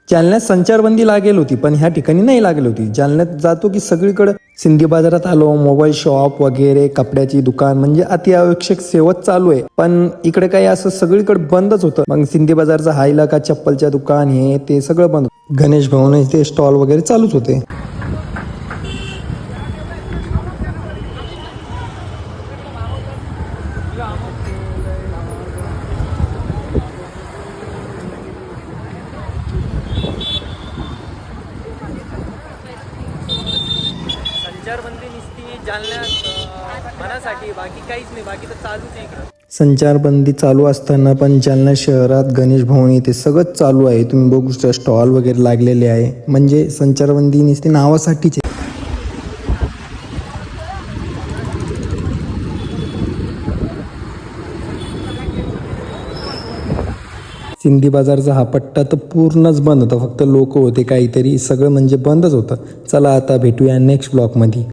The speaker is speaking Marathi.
जालन्यात संचारबंदी लागेल होती, पण ह्या ठिकाणी नाही लागेल होती. जालन्यात जातो की सगळीकडे सिंधी बाजारात आलो, मोबाईल शॉप वगैरे, कपड्याची दुकान म्हणजे अति आवश्यक सेवाच चालू आहे. पण इकडे काही असं सगळीकडे बंदच होतं. मग सिंधी बाजारचा हा इलाका, चप्पलच्या दुकान हे ते सगळं बंद. गणेश भवन ते स्टॉल वगैरे चालूच होते. संचारबंदी नुसती जालन्यात मनासाठी, बाकी काहीच नाही, बाकी तर चालूच आहे इकडं. संचारबंदी चालू असताना पण जालना शहरात गणेश भवन इथे सगळंच चालू आहे. तुम्ही बघू शकता स्टॉल वगैरे लागलेले आहे. म्हणजे संचारबंदी नुसती नावासाठीच आहे. सिंधी बाजारचा हा पट्टा तर पूर्णच बंद होता. फक्त लोक होते काहीतरी, सगळं म्हणजे बंदच होतं. चला आता भेटूया नेक्स्ट ब्लॉगमध्ये.